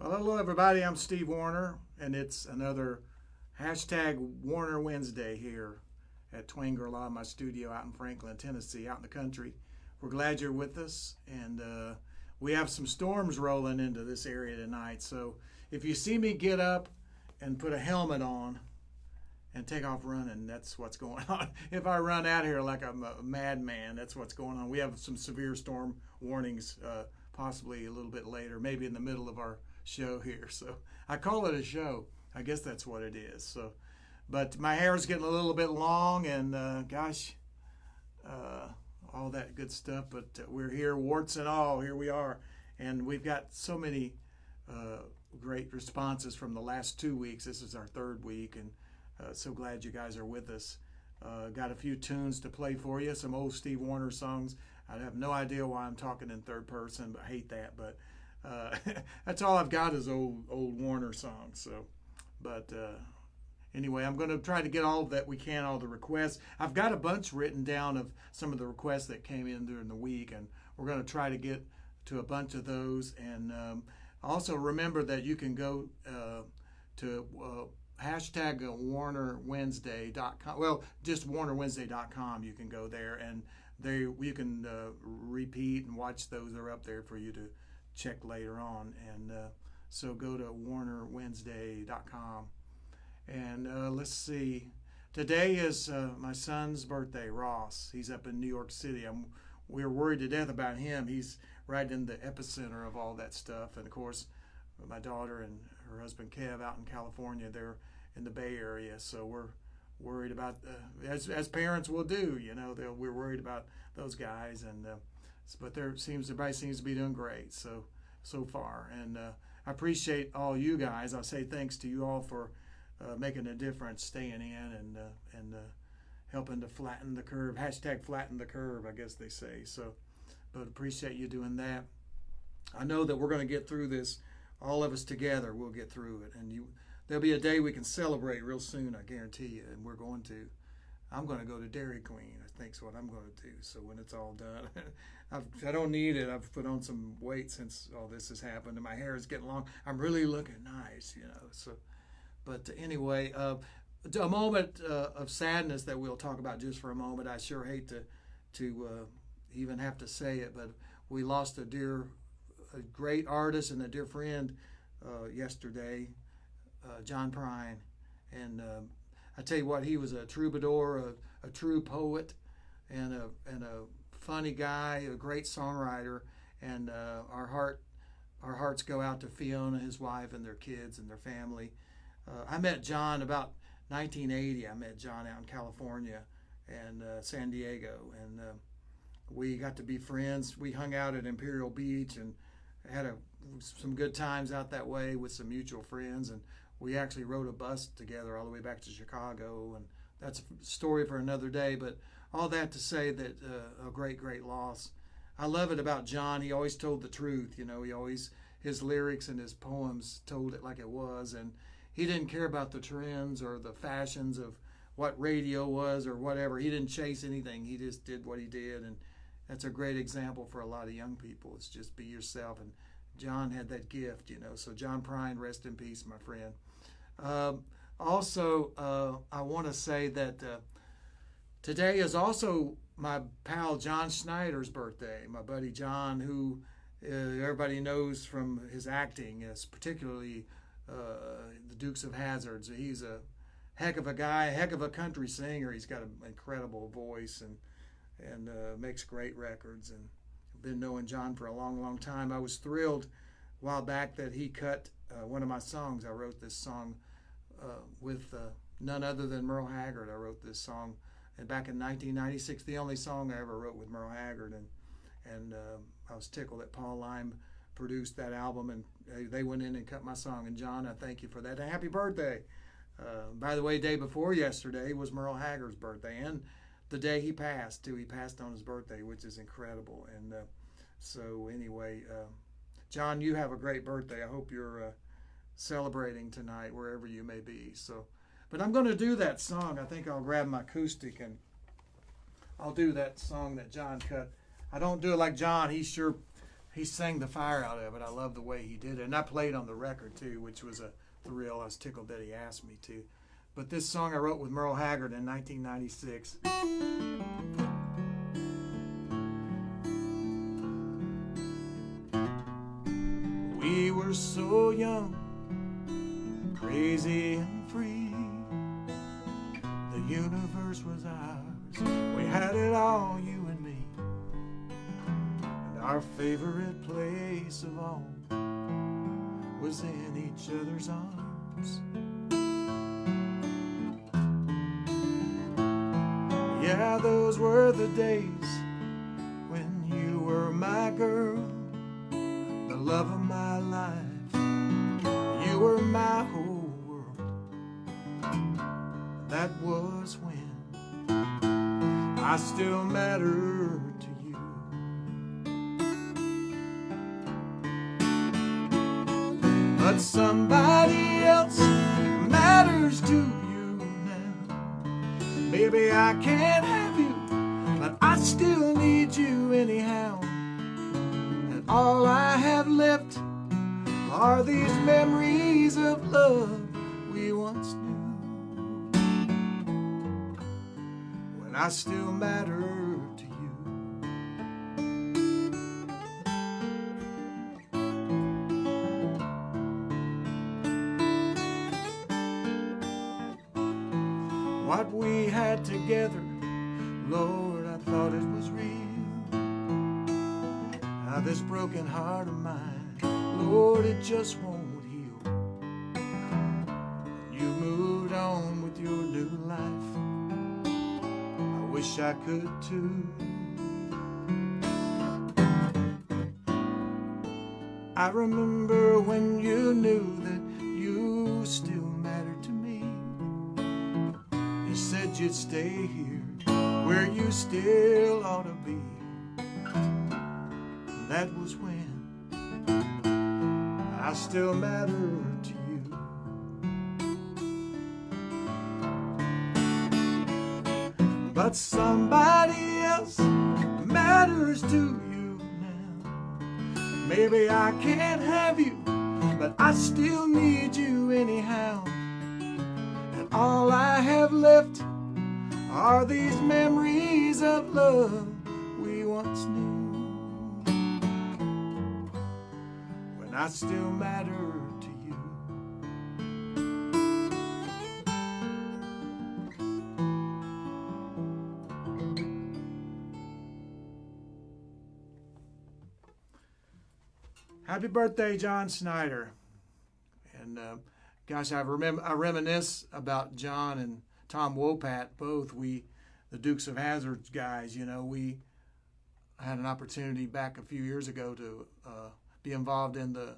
Well, hello, everybody. I'm Steve Wariner, and it's another hashtag Wariner Wednesday here at Twanger Law, my studio out in Franklin, Tennessee, out in the country. We're glad you're with us, and we have some storms rolling into this area tonight. So if you see me get up and put a helmet on and take off running, that's what's going on. If I run out here like I'm a madman, that's what's going on. We have some severe storm warnings, possibly a little bit later, maybe in the middle of our show here. So I call it a show. I guess that's what it is. So, but my hair is getting a little bit long, and all that good stuff. But we're here, warts and all. Here we are, and we've got so many great responses from the last 2 weeks. This is our third week, and so glad you guys are with us. Got a few tunes to play for you, some old Steve Wariner songs. I have no idea why I'm talking in third person, but I hate that. But that's all I've got is old Wariner songs. So, but anyway, I'm going to try to get all that we can, all the requests. I've got a bunch written down of some of the requests that came in during the week, and we're going to try to get to a bunch of those. And also remember that you can go to hashtag WarinerWednesday.com. Well, just WarinerWednesday.com. You can go there, and you can repeat and watch those. They're up there for you to check later on. And so go to WarinerWednesday.com. And let's see. Today is my son's birthday, Ross. He's up in New York City. We're worried to death about him. He's right in the epicenter of all that stuff. And of course, my daughter and her husband Kev out in California, they're in the Bay Area. So we're worried about, as parents will do, we're worried about those guys. And but everybody seems to be doing great so far. And I appreciate all you guys. I say thanks to you all for making a difference, staying in, and helping to flatten the curve. Hashtag flatten the curve, I guess they say. So, but appreciate you doing that. I know that we're going to get through this. All of us together, we'll get through it. And there'll be a day we can celebrate real soon, I guarantee you. And we're going to. I'm going to go to Dairy Queen, I think is what I'm going to do. So when it's all done, I don't need it. I've put on some weight since all this has happened, and my hair is getting long. I'm really looking nice, So, but anyway, a moment of sadness that we'll talk about just for a moment. I sure hate to even have to say it, but we lost a great artist and a dear friend yesterday, John Prine, and I tell you what, he was a troubadour, a true poet, and a funny guy, a great songwriter, and our hearts go out to Fiona, his wife, and their kids and their family. I met John about 1980. I met John out in California and San Diego, and we got to be friends. We hung out at Imperial Beach and had some good times out that way with some mutual friends, and we actually rode a bus together all the way back to Chicago, and that's a story for another day. But all that to say that a great loss. I love it about John. He always told the truth. His lyrics and his poems told it like it was, and he didn't care about the trends or the fashions of what radio was or whatever. He didn't chase anything. He just did what he did, and that's a great example for a lot of young people. It's just be yourself, and John had that gift, So John Prine, rest in peace, my friend. Also, I want to say that today is also my pal John Schneider's birthday. My buddy John, who everybody knows from his acting, is particularly the Dukes of Hazzards. He's a heck of a guy, a heck of a country singer. He's got an incredible voice and makes great records. And I've been knowing John for a long time. I was thrilled a while back that he cut one of my songs. I wrote this song with none other than Merle Haggard. I wrote this song back in 1996, the only song I ever wrote with Merle Haggard, and I was tickled that Paul Lime produced that album, and they went in and cut my song. And John, I thank you for that. And happy birthday! By the way, day before yesterday was Merle Haggard's birthday, and the day he passed too. He passed on his birthday, which is incredible. And so anyway, John, you have a great birthday. I hope you're celebrating tonight wherever you may be. So, but I'm going to do that song. I think I'll grab my acoustic and I'll do that song that John cut. I don't do it like John. He sure he sang the fire out of it. I love the way he did it. And I played on the record, too, which was a thrill. I was tickled that he asked me to. But this song I wrote with Merle Haggard in 1996. We were so young, crazy and free. The universe was ours. We had it all, you and me. And our favorite place of all was in each other's arms. Yeah, those were the days when you were my girl, the love of my life. You were my whole world. That was when I still matter to you. But somebody else matters to you now. Maybe I can't have you, but I still need you anyhow. And all I have left are these memories of love we once knew. When I still matter to you. What we had together, Lord, I thought it was real. Now this broken heart of mine, Lord, it just won't heal. You moved on with your new life. I wish I could too. I remember when you knew that you still mattered to me. You said you'd stay here where you still ought to be. And that was when I still matter to you. But somebody else matters to you now. Maybe I can't have you, but I still need you anyhow. And all I have left are these memories of love we once knew. When I still matter to you. Happy birthday, John Snyder. And gosh, I reminisce about John and Tom Wopat, both. The Dukes of Hazzard guys, you know, we had an opportunity back a few years ago to be involved in the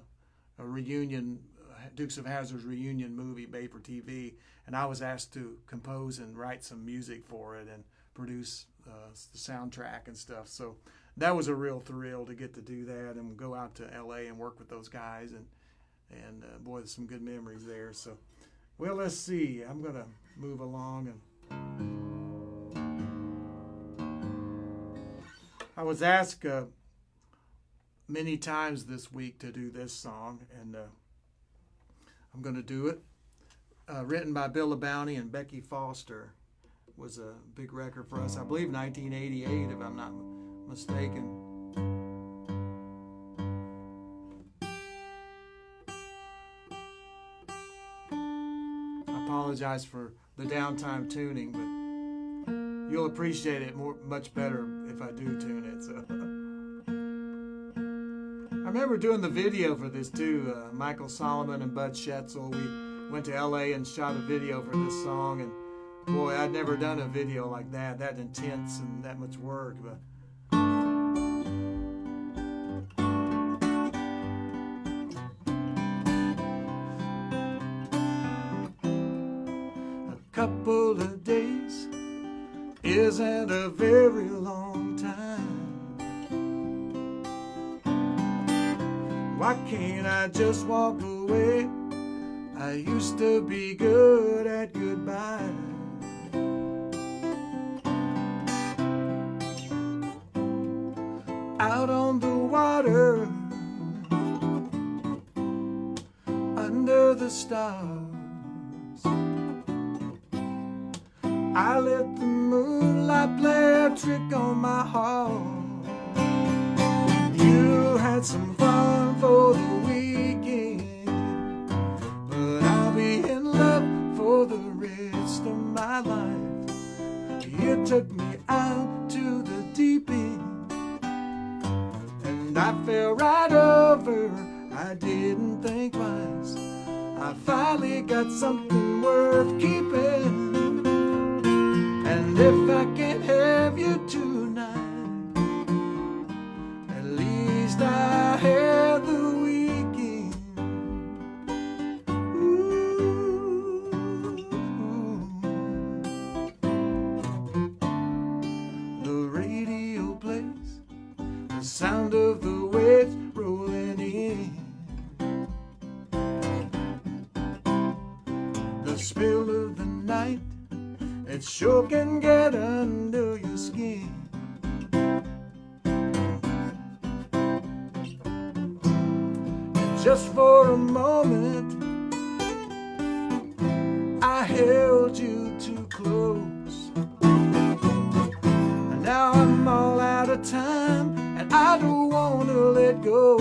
reunion, Dukes of Hazzard's reunion movie made for TV, and I was asked to compose and write some music for it and produce the soundtrack and stuff. So that was a real thrill to get to do that and go out to L.A. and work with those guys, and boy, there's some good memories there. So, well, let's see. I'm going to move along. And I was asked many times this week to do this song, and I'm going to do it. Written by Bill LaBounty and Becky Foster. Was a big record for us. I believe 1988, if I'm not mistaken. I apologize for the downtime tuning, but you'll appreciate it much better if I do tune it. So I remember doing the video for this too. Michael Solomon and Bud Schetzel. We went to LA and shot a video for this song, and boy, I'd never done a video like that intense and that much work. But a couple of days isn't a very long time. Why can't I just walk away? I used to be good at goodbye. Out on the water, under the stars. I let the moonlight play a trick on my heart. You had some fun for the weekend, but I'll be in love for the rest of my life. You took me out to the deep end, and I fell right over. I didn't think twice. I finally got something worth keeping. And if I can't have you tonight, at least I had the weekend. Ooh. The radio plays the sound of the waves rolling in. The spill of the night, it sure can get under your skin. And just for a moment, I held you too close. And now I'm all out of time, and I don't want to let go.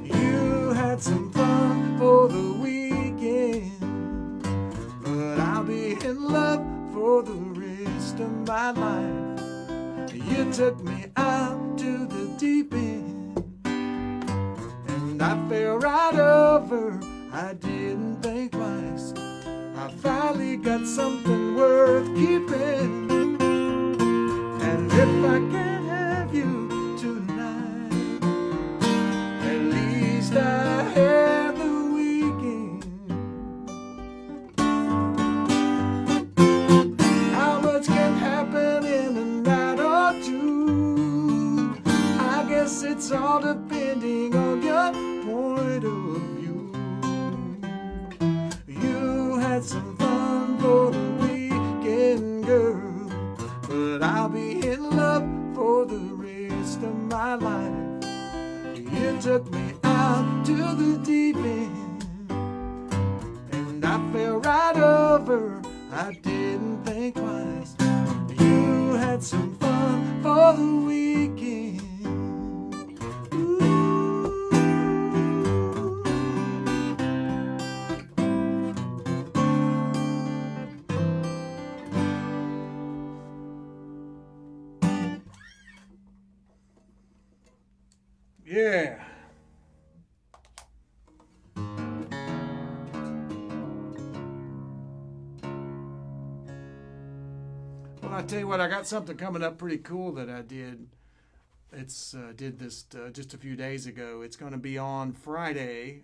You had some fun for the weekend, but I'll be in love for the rest of my life. You took me out to the deep end, and I fell right over. I didn't think twice. I finally got something worth keeping. And if I can't have you tonight, at least I have the weekend. How much can happen in a night or two? I guess it's all depending on your point of view. You had some fun for the weekend, girl, but I'll be in love for the rest of my life. You took me out to the deep end, and I fell right over. I didn't think twice. You had some fun for the weekend. Ooh. Yeah. Well, I tell you what, I got something coming up pretty cool that I did. Did this just a few days ago. It's going to be on Friday.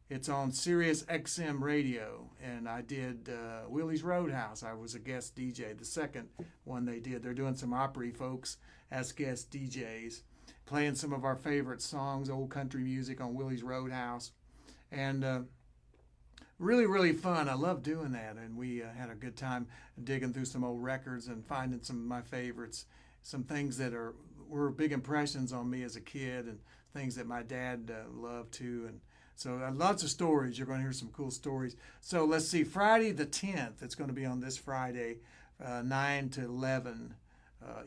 It's on SiriusXM radio, and I did Willie's Roadhouse. I was a guest DJ, the second one they did. They're doing some Opry folks as guest DJs, playing some of our favorite songs, old country music on Willie's Roadhouse, and really, really fun. I love doing that, and we had a good time digging through some old records and finding some of my favorites, some things that were big impressions on me as a kid, and things that my dad loved too. And so lots of stories. You're going to hear some cool stories. So let's see, Friday the 10th. It's going to be on this Friday, 9 to 11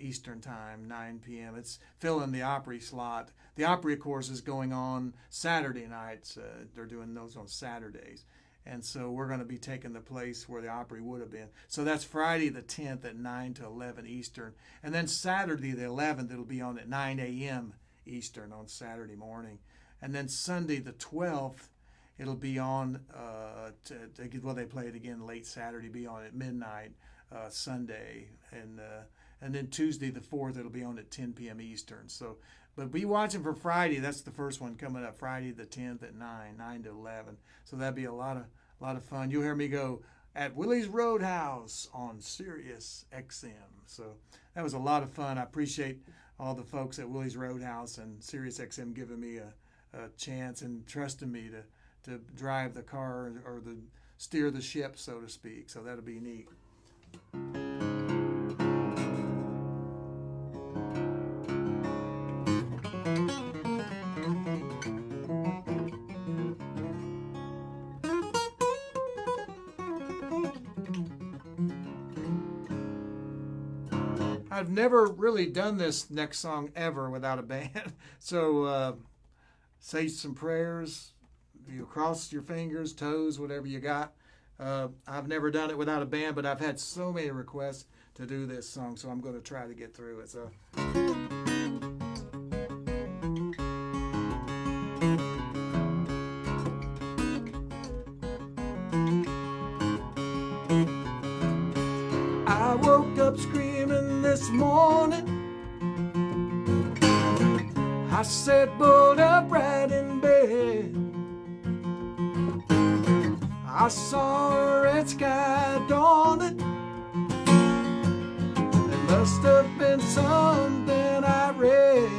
Eastern Time, 9 p.m. It's filling the Opry slot. The Opry, of course, is going on Saturday nights. They're doing those on Saturdays. And so we're going to be taking the place where the Opry would have been. So that's Friday the 10th at 9 to 11 Eastern. And then Saturday the 11th, it'll be on at 9 a.m. Eastern on Saturday morning. And then Sunday the 12th, it'll be on, they play it again late Saturday, be on at midnight Sunday. And then Tuesday the 4th, it'll be on at 10 p.m. Eastern. So, but be watching for Friday. That's the first one coming up, Friday the 10th at 9 to 11. So that'd be a lot of fun. You'll hear me go at Willie's Roadhouse on Sirius XM. So that was a lot of fun. I appreciate all the folks at Willie's Roadhouse and Sirius XM giving me a chance and trusting me to drive the car or steer the ship, so to speak. So that'll be neat. I've never really done this next song ever without a band. So say some prayers. You cross your fingers, toes, whatever you got. I've never done it without a band, but I've had so many requests to do this song, so I'm going to try to get through it. So. I woke up screaming this morning. I sat bolt upright in bed. I saw a red sky dawning. It must have been something I read.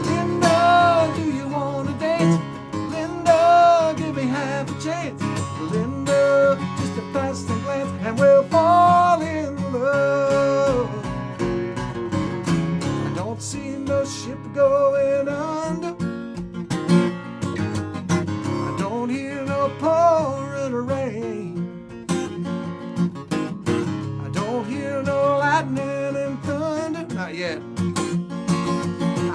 Linda, do you want to dance? Linda, give me half a chance. Linda, just a passing glance and we'll fall in love. I don't see no ship going under. I don't hear no pouring rain. I don't hear no lightning and thunder. Not yet.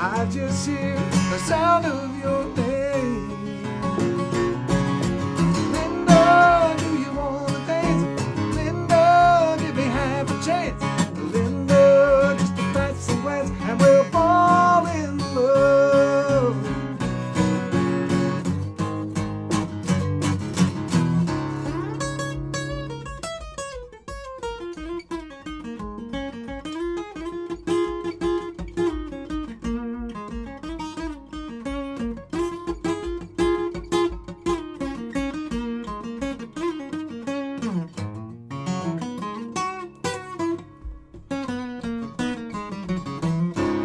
I just hear the sound of your name. Linda, do you want to dance? Linda, give me half a chance. Linda, just a passing glance and we'll fall in love.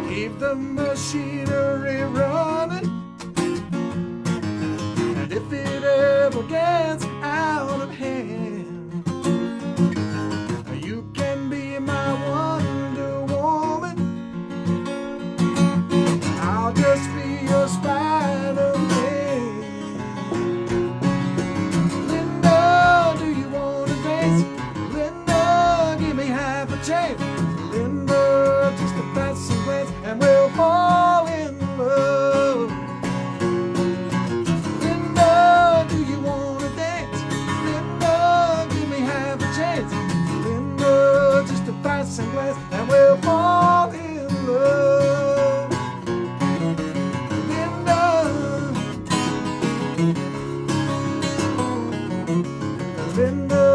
Keep the machinery running, and if it ever gets out of hand, you can be my Wonder Woman. I'll just be your Spider-Man. Linda, do you want to dance? Linda, give me half a chance. Linda, just a passing glance and we'll fall in love. Linda, do you want to dance? Linda, give me half a chance. Linda, just a passing glance and we'll fall in love. Linda, Linda.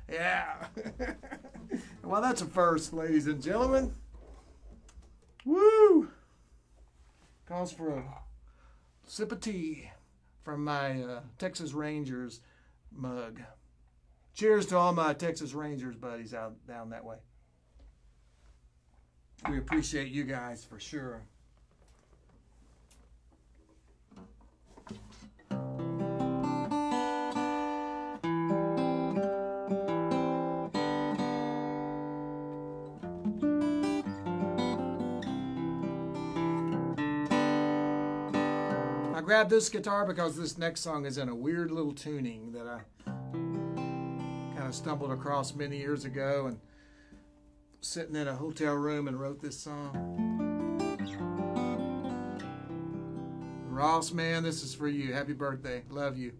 Yeah. Well, that's a first, ladies and gentlemen. Woo! Calls for a sip of tea from my Texas Rangers mug. Cheers to all my Texas Rangers buddies out down that way. We appreciate you guys for sure. I grabbed this guitar because this next song is in a weird little tuning that I kind of stumbled across many years ago and sitting in a hotel room and wrote this song. Ross, man, this is for you. Happy birthday. Love you.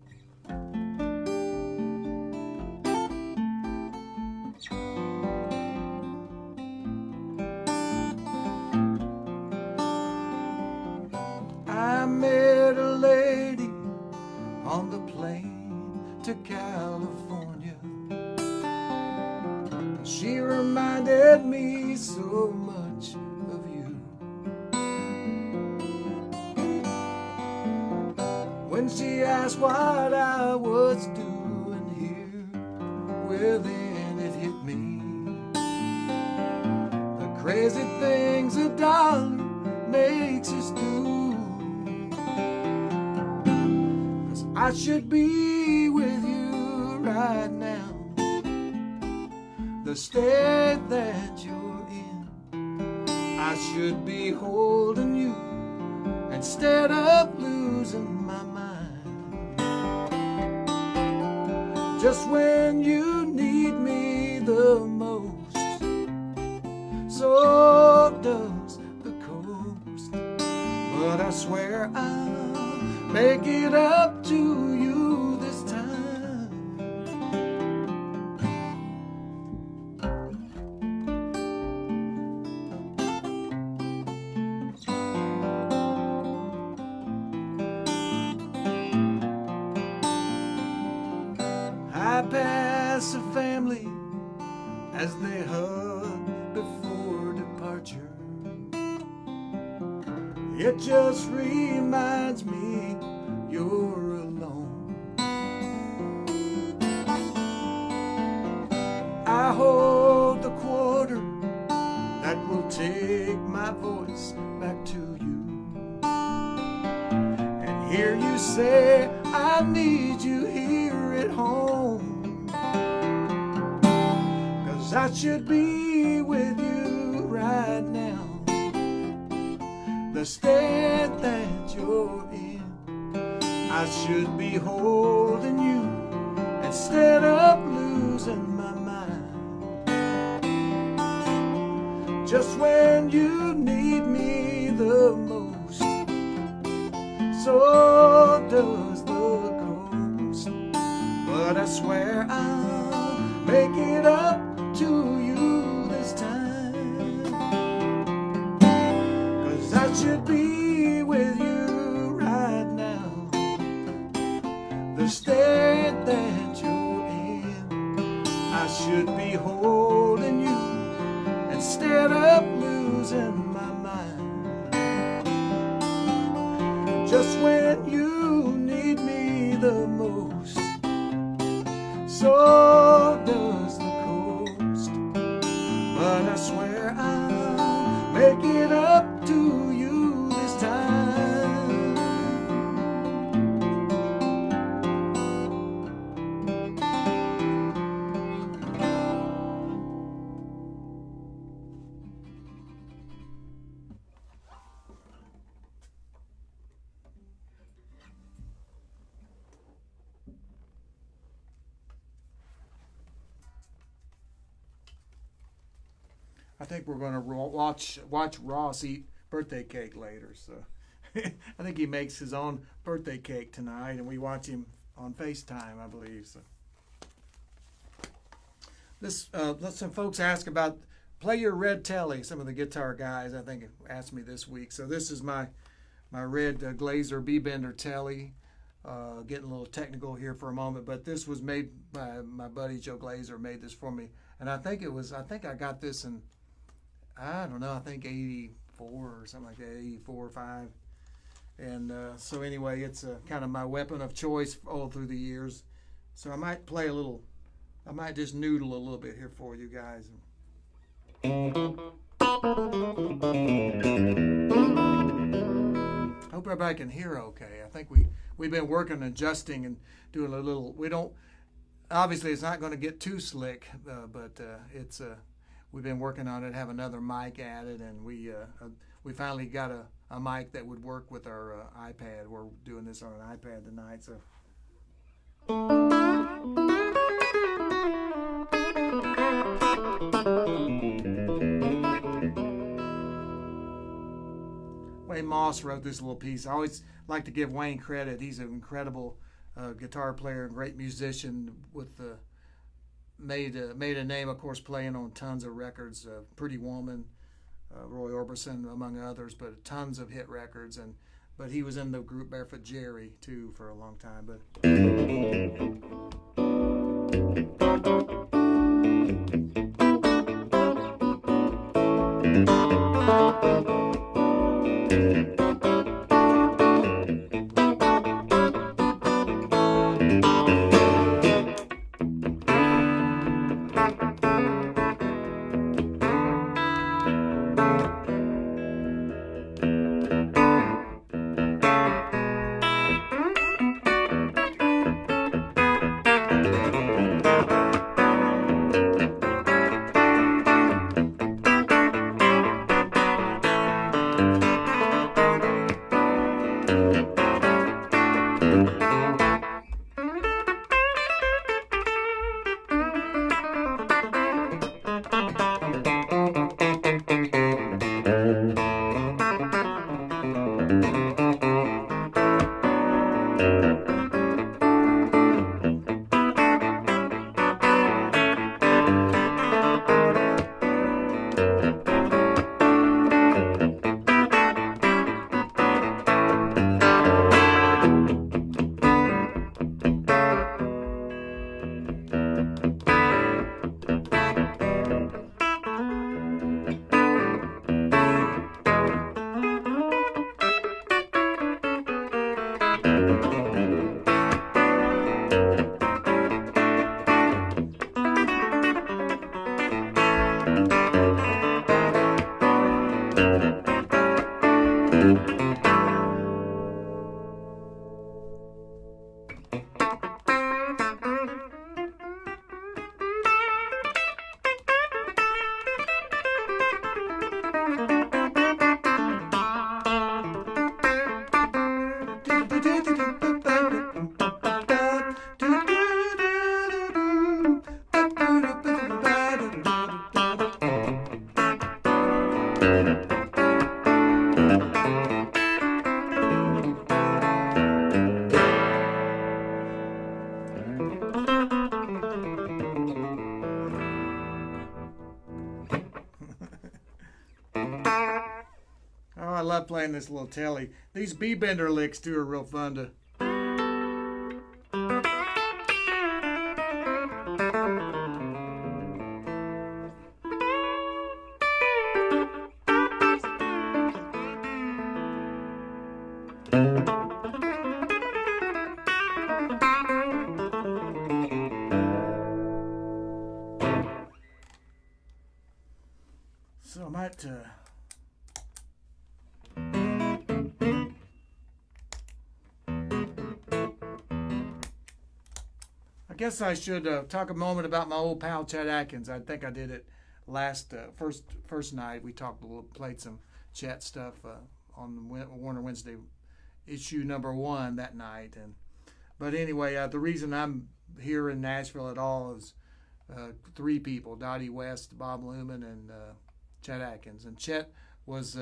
I met a lady on the plane to California. She reminded me so much of you. When she asked what I was doing here, well then it hit me. The crazy things a dollar makes us do. I should be with you right now. The the state that you're in. I should be holding you instead of losing my mind. Just when you need me the most, so does the coast. But I swear I'll make it up to you this time. I pass a family as they hug before departure. It just reminds me you're alone. I hold the quarter that will take my voice back to you, and hear you say I need you here at home. 'Cause I should be with you right now. The state that you're in, I should be holding you instead of losing my mind. Just when you need me the most, so does the ghost. But I swear I'll make it up to you this time. 'Cause I should be with you right now. The state that you're in, I should be holding you instead of losing my mind. Just when you need me the most, so does the coast. But I swear I'll make it up to you this time. I think we're going to watch Ross eat birthday cake later. So I think he makes his own birthday cake tonight, and we watch him on FaceTime, I believe. So this let some folks ask about play your red telly. Some of the guitar guys I think asked me this week. So this is my red Glazer B-Bender telly. Getting a little technical here for a moment, but this was made by my buddy Joe Glazer. Made this for me, and I think I got this in, I don't know, I think 84 or something like that, 84 or 5. And so anyway, it's kind of my weapon of choice all through the years. So I might just noodle a little bit here for you guys. Hope everybody can hear okay. I think we've been working, adjusting, and doing a little. Obviously it's not going to get too slick, but we've been working on it. Have another mic added, and we finally got a mic that would work with our iPad. We're doing this on an iPad tonight, so. Wayne Moss wrote this little piece. I always like to give Wayne credit. He's an incredible guitar player and great musician with made a name, of course, playing on tons of records. Pretty Woman, Roy Orbison, among others, but tons of hit records. But he was in the group Barefoot Jerry too for a long time. But Oh, I love playing this little telly. These B-bender licks too are real fun to. So I might I guess I should talk a moment about my old pal Chet Atkins. I think I did it last first night. We talked a little, played some Chet stuff on Warner Wednesday issue #1 that night. But anyway, the reason I'm here in Nashville at all is 3 people: Dottie West, Bob Lumen, and Chet Atkins. And Chet was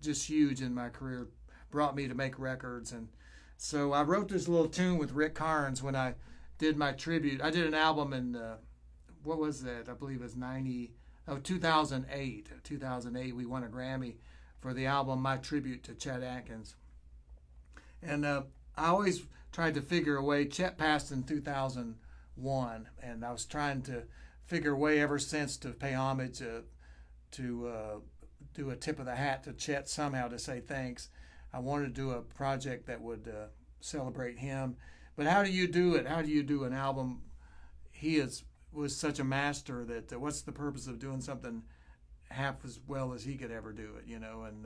just huge in my career, brought me to make records. And so I wrote this little tune with Rick Carnes when I did my tribute. I did an album in, what was that? I believe it was 2008. 2008, we won a Grammy for the album My Tribute to Chet Atkins. And I always tried to figure a way. Chet passed in 2001, and I was trying to figure a way ever since to pay homage, to do a tip of the hat to Chet somehow to say thanks. I wanted to do a project that would celebrate him. But how do you do it? How do you do an album? He was such a master that what's the purpose of doing something half as well as he could ever do it, you know? And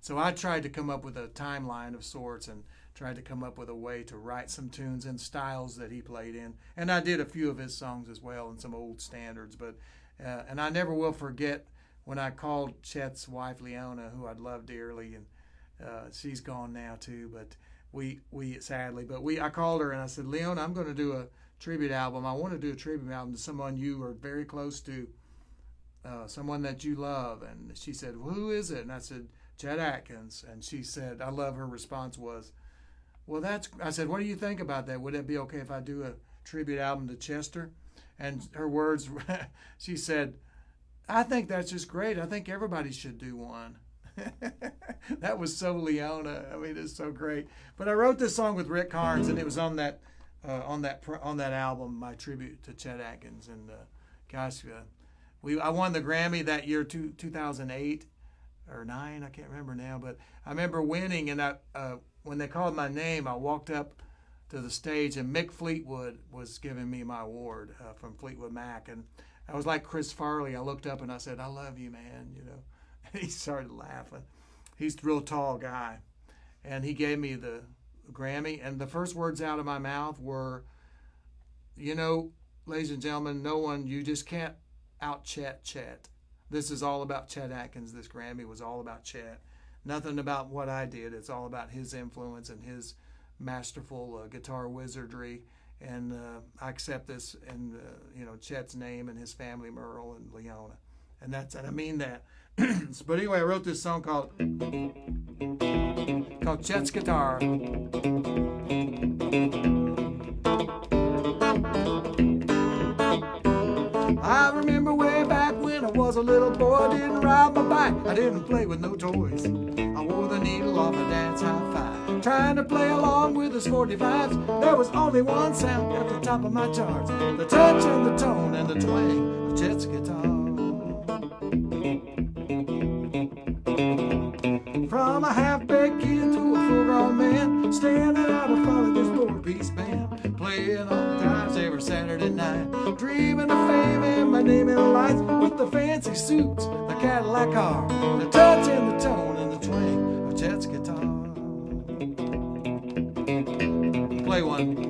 so I tried to come up with a timeline of sorts and tried to come up with a way to write some tunes in styles that he played in. And I did a few of his songs as well and some old standards. But and I never will forget when I called Chet's wife, Leona, who I'd love dearly, and she's gone now too, but we sadly, but I called her and I said, Leona, I'm going to do a tribute album. I want to do a tribute album to someone you are very close to, someone that you love. And she said, well, who is it? And I said, Chet Atkins. And she said, I love her response was, well, I said, what do you think about that? Would it be okay if I do a tribute album to Chester? And her words, she said, I think that's just great. I think everybody should do one. That was so Leona. I mean, it's so great. But I wrote this song with Rick Carnes, and it was on that album, My Tribute to Chet Atkins. And gosh, I won the Grammy that year, 2008 or 9. I can't remember now, but I remember winning. And when they called my name, I walked up to the stage, and Mick Fleetwood was giving me my award from Fleetwood Mac, and I was like Chris Farley. I looked up and I said, I love you, man, you know. He started laughing. He's a real tall guy. And he gave me the Grammy. And the first words out of my mouth were, you know, ladies and gentlemen, you just can't out-Chet Chet. This is all about Chet Atkins. This Grammy was all about Chet. nothing about what I did. It's all about his influence and his masterful guitar wizardry. And I accept this in Chet's name and his family, Merle and Leona, and I mean that. But anyway, I wrote this song called Chet's Guitar. I remember way back when I was a little boy, didn't ride my bike, I didn't play with no toys. I wore the needle off a dance hi-fi, trying to play along with his 45s. There was only one sound at the top of my charts, the touch and the tone and the twang of Chet's guitar. From a half-baked kid to a full-grown man, standing out in front of this four-piece band, playing on times every Saturday night, dreaming of fame and my name in the lights, with the fancy suits, the Cadillac car, the touch and the tone and the twang of Chet's guitar. Play one.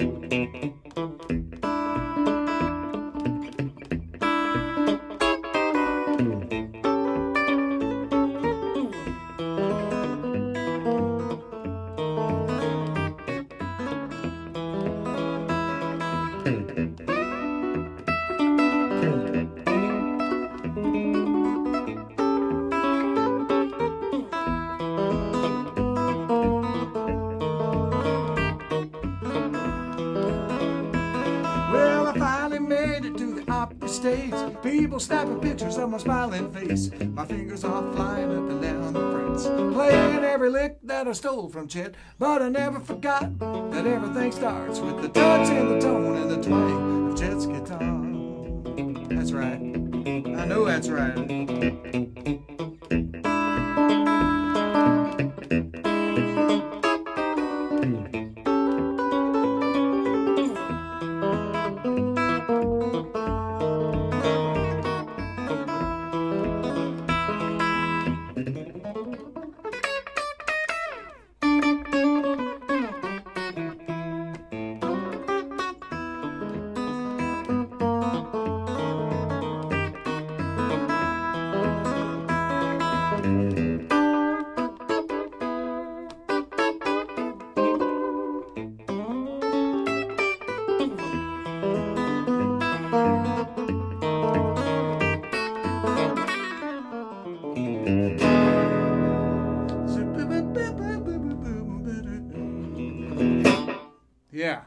People snapping pictures of my smiling face, my fingers all flying up and down the frets, playing every lick that I stole from Chet. But I never forgot that everything starts with the touch and the tone and the twang of Chet's guitar. That's right. I know that's right. Yeah.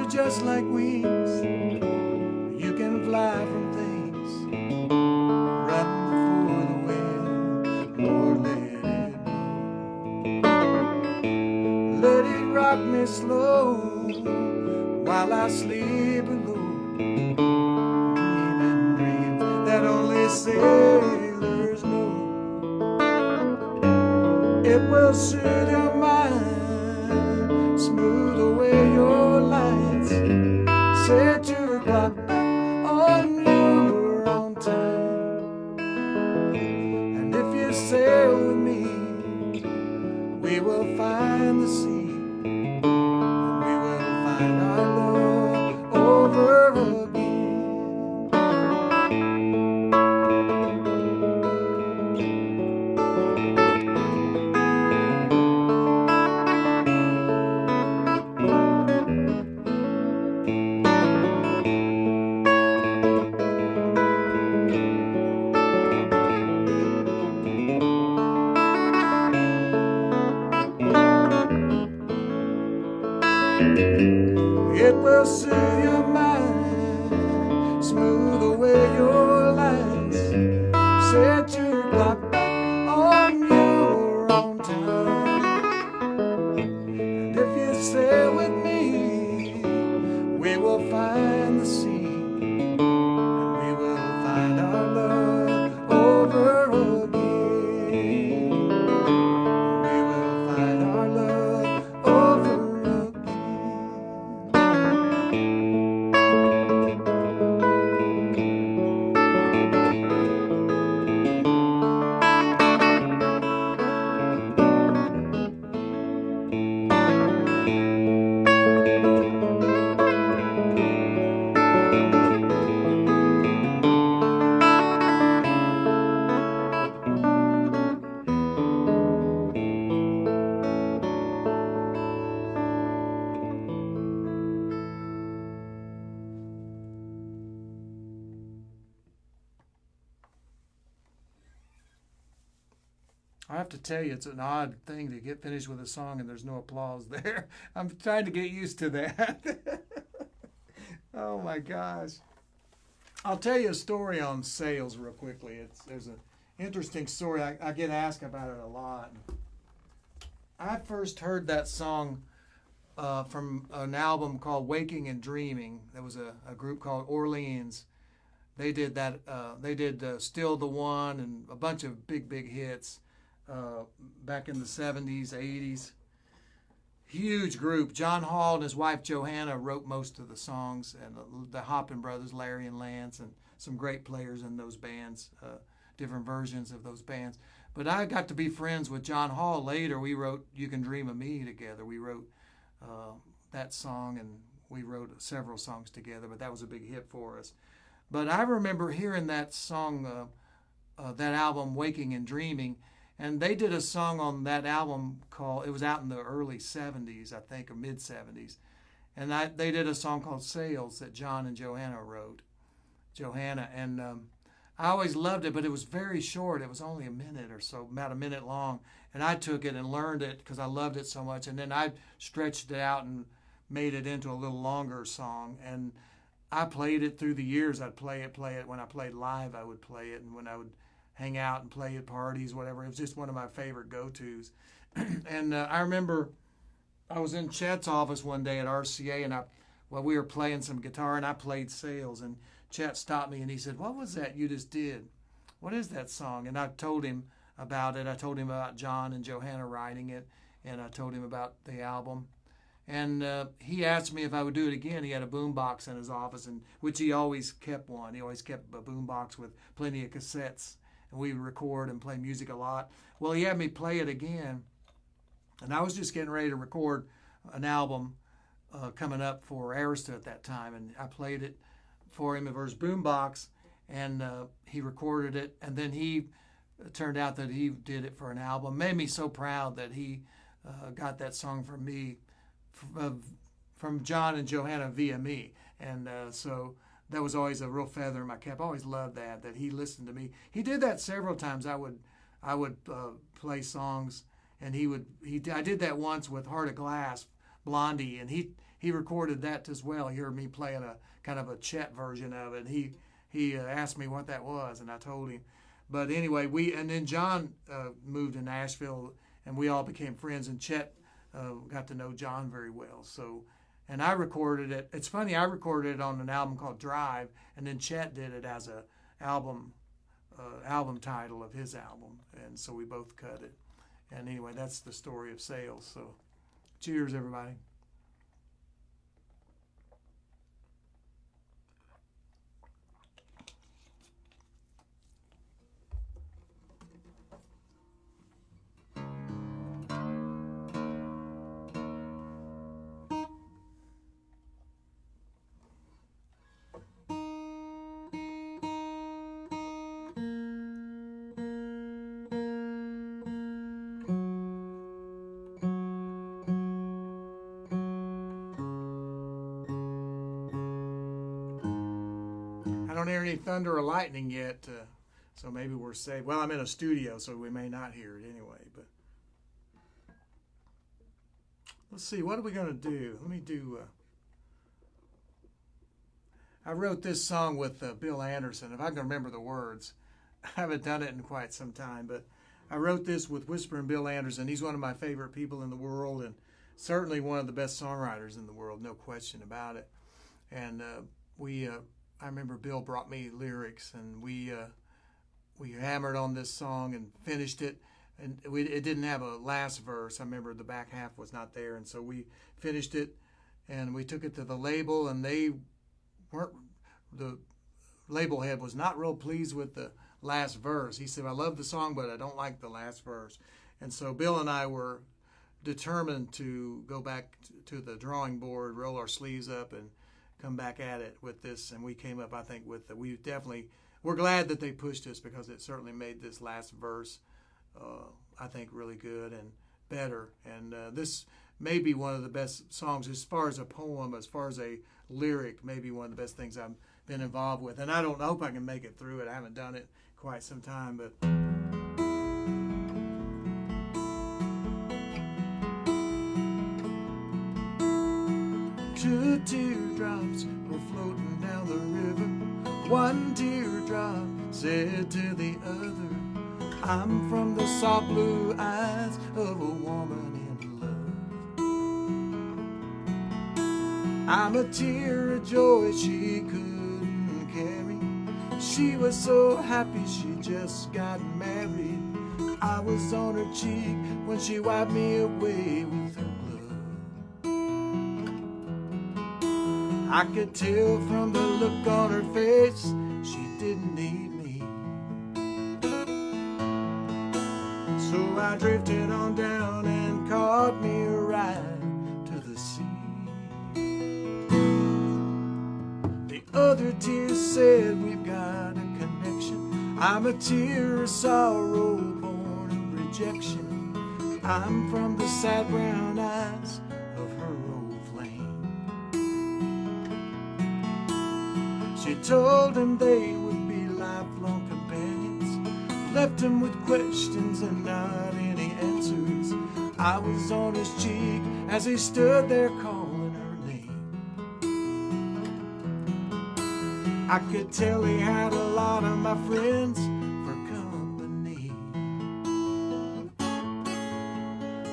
Just like wings, you can fly from things, run before the wind, or let it blow. Let it rock me slow while I sleep alone, dreaming dreams that only sailors know. It will soothe your mind, smooth away your lines, set your clock on your own time. And if you sail with me, we will find the sea, and we will find our love over again. will soothe your mind, smooth away your lines, set your clock on your own time. And if you sail with me, we will find the sea, and we will find our love over again. We will find our love over I have to tell you, it's an odd thing to get finished with a song and there's no applause there. I'm trying to get used to that. Oh my gosh. I'll tell you a story on sales real quickly. There's an interesting story. I get asked about it a lot. I first heard that song from an album called Waking and Dreaming. There was a group called Orleans. They did that. They did Still the One and a bunch of big hits. Back in the 70s, 80s. Huge group. John Hall and his wife Johanna wrote most of the songs, and the Hoppin brothers, Larry and Lance, and some great players in those bands, different versions of those bands. But I got to be friends with John Hall later. We wrote You Can Dream of Me together. We wrote that song, and we wrote several songs together, but that was a big hit for us. But I remember hearing that song, that album, Waking and Dreaming, and they did a song on that album it was out in the early 70s, I think, or mid 70s. And they did a song called Sales that John and Johanna wrote. And I always loved it, but it was very short. It was only a minute or so, about a minute long. And I took it and learned it because I loved it so much. And then I stretched it out and made it into a little longer song. And I played it through the years. I'd play it. When I played live, I would play it. And when I would hang out and play at parties, whatever. It was just one of my favorite go-tos. And I remember I was in Chet's office one day at RCA, and we were playing some guitar, and I played Sales, and Chet stopped me, and he said, "What was that you just did? What is that song?" And I told him about it. I told him about John and Johanna writing it, and I told him about the album. And he asked me if I would do it again. He had a boombox in his office, which he always kept one. He always kept a boombox with plenty of cassettes. And we record and play music a lot. Well, he had me play it again, and I was just getting ready to record an album coming up for Arista at that time, and I played it for him over his boombox, and he recorded it, and then it turned out that he did it for an album. Made me so proud that he got that song from me, from John and Johanna via me, and so that was always a real feather in my cap. I always loved that he listened to me. He did that several times. I would play songs, and I did that once with Heart of Glass, Blondie, and he recorded that as well. He heard me playing a kind of a Chet version of it. And he asked me what that was, and I told him. But anyway, and then John moved to Nashville, and we all became friends, and Chet got to know John very well. So. And I recorded it. It's funny, I recorded it on an album called Drive, and then Chet did it as a album title of his album, and so we both cut it. And anyway, that's the story of Sales. So, cheers, everybody. I don't hear any thunder or lightning yet, so maybe we're safe. Well, I'm in a studio, so we may not hear it anyway. But let's see, what are we going to do? Let me do I wrote this song with Bill Anderson, if I can remember the words. I haven't done it in quite some time, but I wrote this with Whispering Bill Anderson. He's one of my favorite people in the world, and certainly one of the best songwriters in the world, no question about it. And I remember Bill brought me lyrics, and we hammered on this song and finished it. And it didn't have a last verse. I remember the back half was not there, and so we finished it, and we took it to the label, and the label head was not real pleased with the last verse. He said, I love the song, but I don't like the last verse. And so Bill and I were determined to go back to the drawing board, roll our sleeves up, and come back at it with this. And we came up, I think, we're glad that they pushed us, because it certainly made this last verse, I think, really good and better. And this may be one of the best songs as far as a poem, as far as a lyric, maybe one of the best things I've been involved with. And I hope I can make it through it. I haven't done it quite some time, but two teardrops were floating down the river. One teardrop said to the other, I'm from the soft blue eyes of a woman in love. I'm a tear of joy she couldn't carry. She was so happy she just got married. I was on her cheek when she wiped me away with her glove. I could tell from the look on her face she didn't need me. So I drifted on down and caught me a ride to the sea. The other tears said we've got a connection. I'm a tear of sorrow born of rejection. I'm from the sad brown eyes of her old flame. She told him they would be lifelong companions, left him with questions and not any answers. I was on his cheek as he stood there calling her name. I could tell he had a lot of my friends for company.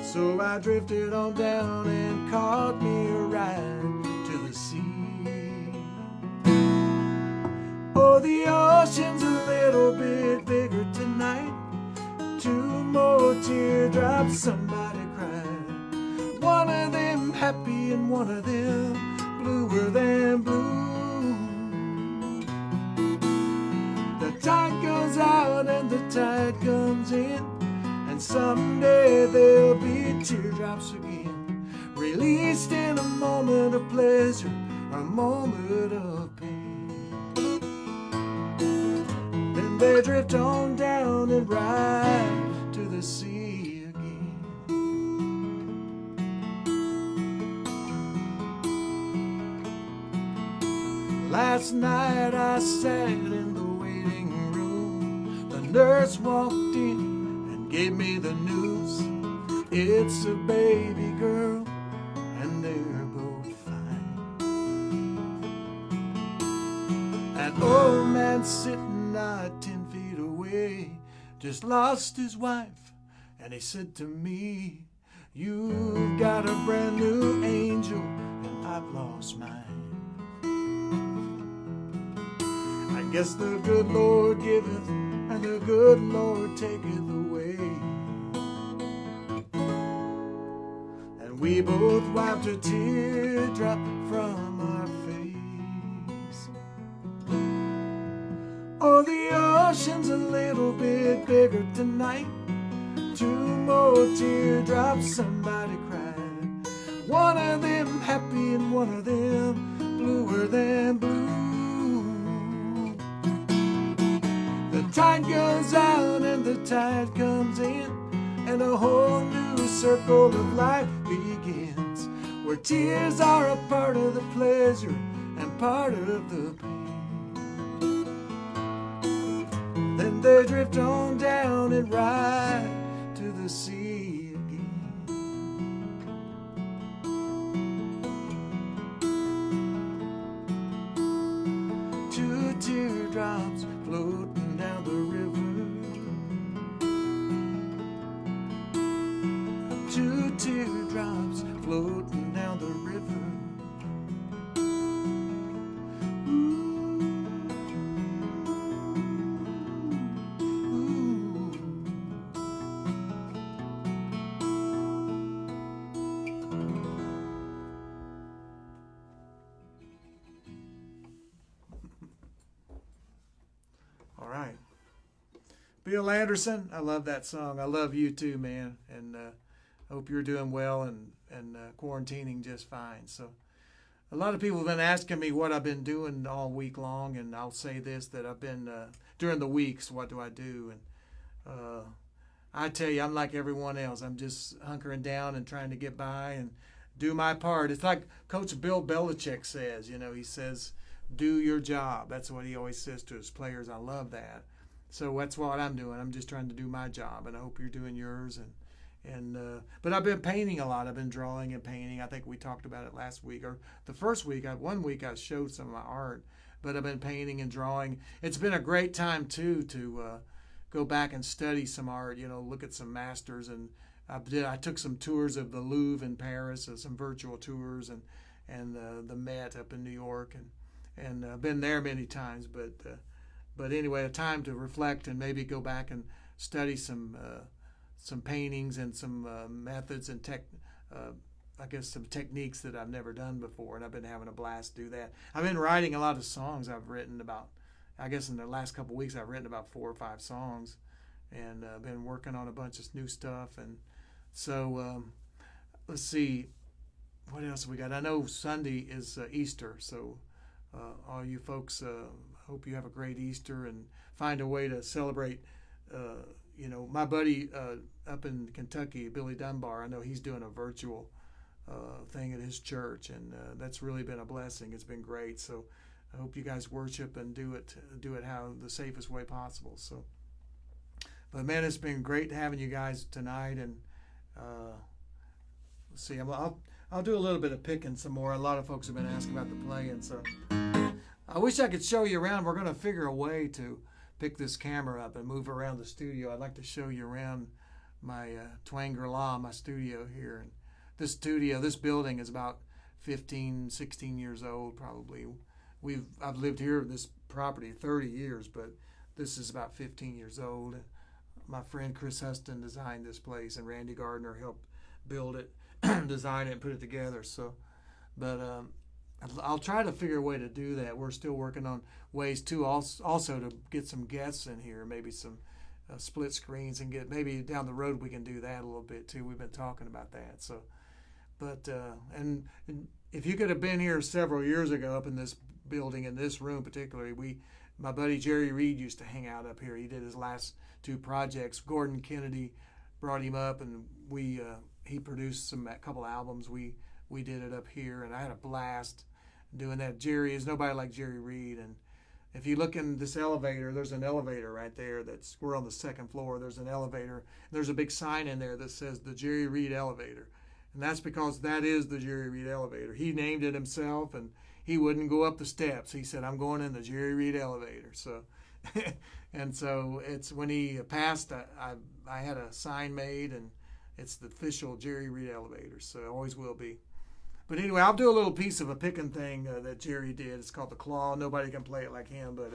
So I drifted on down and caught me a ride to the sea. Oh, the ocean's a little bit bigger tonight. Two more teardrops, somebody cried. One of them happy and one of them bluer than blue. The tide goes out and the tide comes in, and someday there'll be teardrops again, released in a moment of pleasure or a moment of pain. Then they drift on down and ride to the sea again. Last night I sat in the waiting room. The nurse walked in and gave me the news. It's a baby girl and they're both fine. An old man sitting not 10 feet away just lost his wife, and he said to me, you've got a brand new angel and I've lost mine. I guess the good Lord giveth and the good Lord taketh away. And we both wiped a teardrop from our face. Oh, the ocean's a little bit bigger tonight. Two more teardrops, somebody cried. One of them happy and one of them bluer than blue. The tide goes out and the tide comes in, and a whole new circle of life begins, where tears are a part of the pleasure and part of the pain. Then they drift on down and ride to the sea again. floating down the river. All right. Bill Anderson, I love that song. I love you too, man. And hope you're doing well and quarantining just fine. So a lot of people have been asking me what I've been doing all week long, and I'll say this, that I've been, during the weeks, what do I do? And I tell you, I'm like everyone else. I'm just hunkering down and trying to get by and do my part. It's like Coach Bill Belichick says, he says, do your job. That's what he always says to his players. I love that. So that's what I'm doing. I'm just trying to do my job, and I hope you're doing yours. But I've been painting a lot. I've been drawing and painting. I think we talked about it last week, or the first week. One week I showed some of my art, but I've been painting and drawing. It's been a great time too to go back and study some art. Look at some masters, and I took some tours of the Louvre in Paris, some virtual tours, and the Met up in New York, and I've been there many times. But anyway, a time to reflect and maybe go back and study some paintings and some methods and some techniques that I've never done before, and I've been having a blast do that. I've been writing a lot of songs. I've written about, I guess in the last couple of weeks, I've written about 4 or 5 songs, and I've been working on a bunch of new stuff. And so let's see, what else we got? I know Sunday is Easter, so all you folks, hope you have a great Easter and find a way to celebrate. My buddy up in Kentucky, Billy Dunbar, I know he's doing a virtual thing at his church, and that's really been a blessing. It's been great. So I hope you guys worship and do it how the safest way possible. So, but man, it's been great having you guys tonight. And let's see, I'll do a little bit of picking some more. A lot of folks have been asking about the playing, so I wish I could show you around. We're going to figure a way to pick this camera up and move around the studio. I'd like to show you around my Twangri-La, my studio here. And this building is about 15, 16 years old probably. I've lived here in this property 30 years, but this is about 15 years old. My friend Chris Huston designed this place, and Randy Gardner helped build it, design it, and put it together. So, but I'll try to figure a way to do that. We're still working on ways too, also to get some guests in here, maybe some split screens, and maybe down the road we can do that a little bit too. We've been talking about that. So, but and if you could have been here several years ago up in this building, in this room particularly, my buddy Jerry Reed used to hang out up here. He did his last 2 projects. Gordon Kennedy brought him up, and he produced a couple albums. We did it up here, and I had a blast doing that. Jerry is nobody like Jerry Reed. And if you look in this elevator, there's an elevator right there. We're on the 2nd floor. There's an elevator. There's a big sign in there that says the Jerry Reed elevator, and that's because that is the Jerry Reed elevator. He named it himself, and he wouldn't go up the steps. He said, "I'm going in the Jerry Reed elevator." So, and so it's when he passed, I had a sign made, and it's the official Jerry Reed elevator. So it always will be. But anyway, I'll do a little piece of a picking thing that Jerry did. It's called The Claw. Nobody can play it like him, but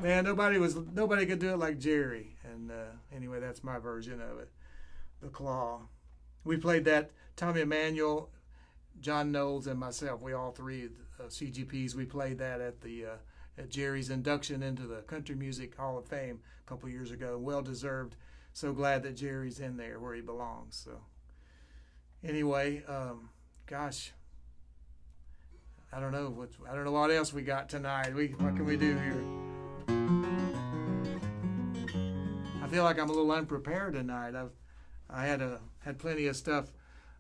Man, nobody could do it like Jerry. And anyway, that's my version of it. The Claw. We played that. Tommy Emmanuel, John Knowles, and myself. We all three CGPs. We played that at Jerry's induction into the Country Music Hall of Fame a couple years ago. Well deserved. So glad that Jerry's in there where he belongs. So anyway, gosh. I don't know what else we got tonight. What can we do here? I feel like I'm a little unprepared tonight. I had plenty of stuff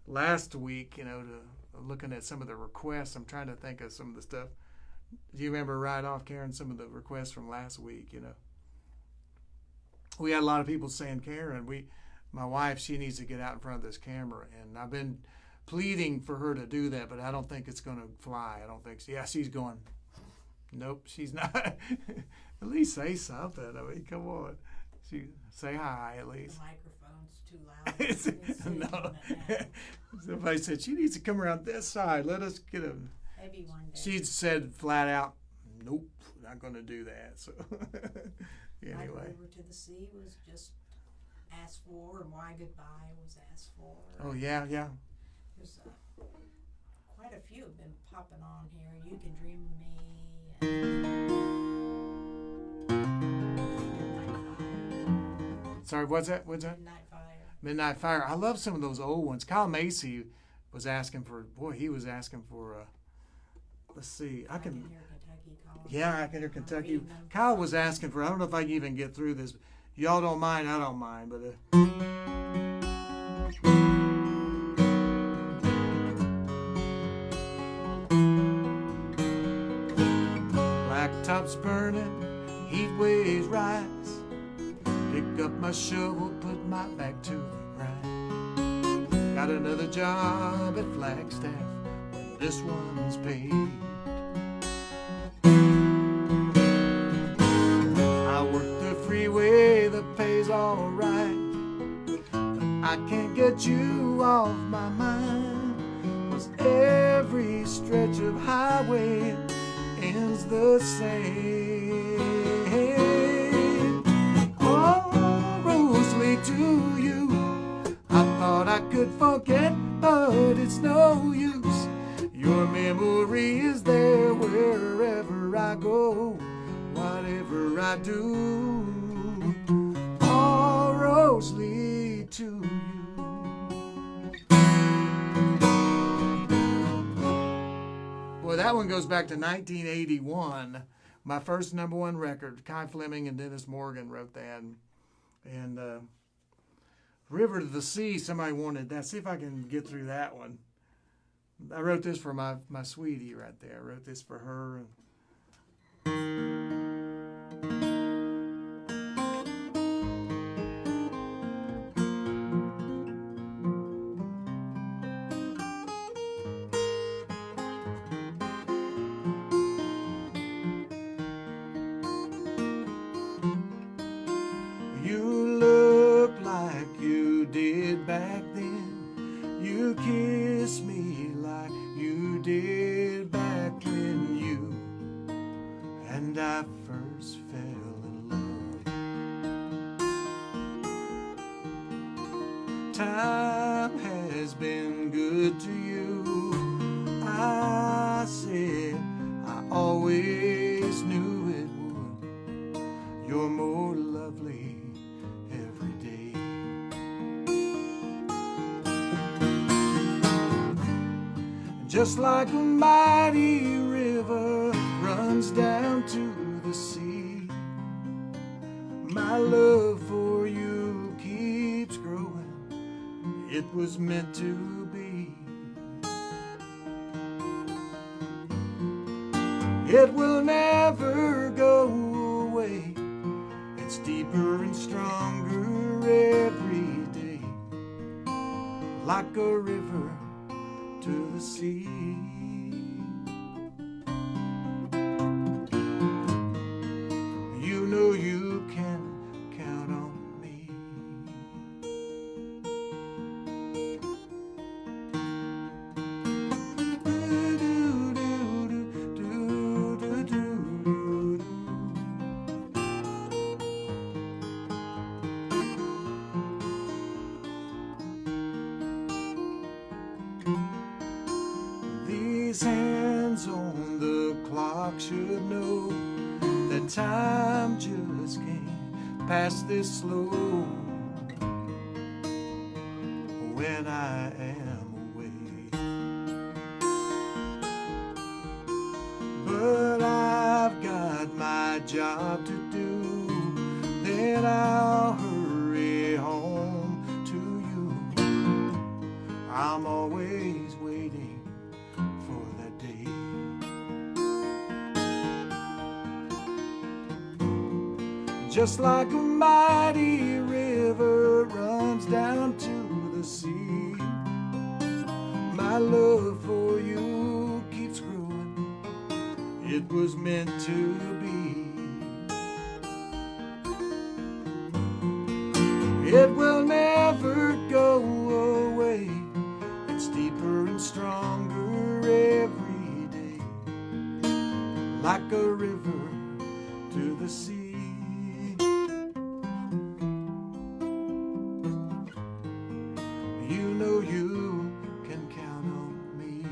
last week, looking at some of the requests. I'm trying to think of some of the stuff. Do you remember right off, Karen, some of the requests from last week? We had a lot of people saying, Karen, my wife, she needs to get out in front of this camera, and I've been pleading for her to do that, but I don't think it's going to fly. I don't think so. Yeah, she's going, nope, she's not. At least say something. I mean, come on. Say hi, at least. The microphone's too loud. No. Somebody said she needs to come around this side. Let us get a. Maybe one day. She said flat out, nope, not going to do that. So anyway. Ride River to the Sea was just asked for, and Why Goodbye was asked for. Oh, yeah. There's quite a few have been popping on here. You Can Dream of Me. Sorry, what's that? Midnight Fire. Midnight Fire. I love some of those old ones. Kyle Macy was asking for, let's see. I can Hear Kentucky Calling. Yeah, I Can Hear Kentucky. Kyle was asking for, I don't know if I can even get through this. Y'all don't mind, I don't mind, but Blacktops burning, heat waves rise. Pick up my shovel, put my back to the grind. Got another job at Flagstaff when this one's paid. I work the freeway, the pay's alright, but I can't get you off my mind. 'Cause every stretch of highway ends the same. All roads lead to you. I thought I could forget, but it's no use. Your memory is there wherever I go, whatever I do. All roads lead to you. Boy, that one goes back to 1981. My first number one record. Kai Fleming and Dennis Morgan wrote that. And River to the Sea, somebody wanted that. See if I can get through that one. I wrote this for my sweetie right there. I wrote this for her. You look like you did back then. You kiss me like you did back when you and I first fell in love. Time has been good to you. I said I always knew it would. You're more lovely every day. Just like a mighty river runs down to the sea, my love for you keeps growing. It was meant to be. It will never go away. It's deeper and stronger every day, like a river to the sea. You know you can count on me. these hands on the clock should know that time just can't pass this slow when I am away. But I've got my job to do, then I'll hurry home to you. I'm always waiting for that day. Just like a mighty river runs down to the sea, my love for you keeps growing. It was meant to be. It will never go away. It's deeper and stronger every day, like a river to the sea. You know you can count on me.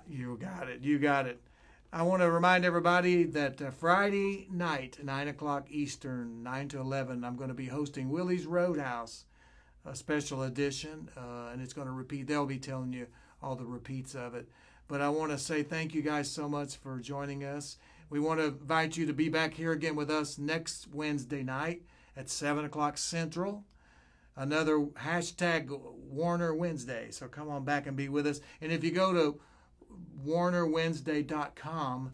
You got it. You got it. I want to remind everybody that Friday night, 9 o'clock Eastern, 9 to 11, I'm going to be hosting Willie's Roadhouse, a special edition, and it's going to repeat. They'll be telling you all the repeats of it. But I want to say thank you guys so much for joining us. We want to invite you to be back here again with us next Wednesday night at 7 o'clock Central. Another hashtag Wariner Wednesday. So come on back and be with us. And if you go to WarinerWednesday.com,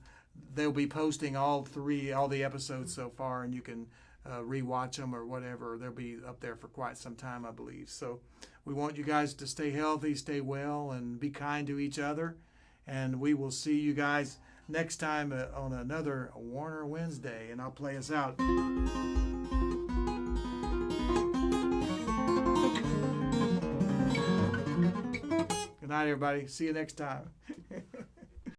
they'll be posting all the episodes so far, and you can rewatch them or whatever. They'll be up there for quite some time, I believe. So we want you guys to stay healthy, stay well, and be kind to each other. And we will see you guys next time on another Wariner Wednesday, and I'll play us out. Good night, everybody. See you next time.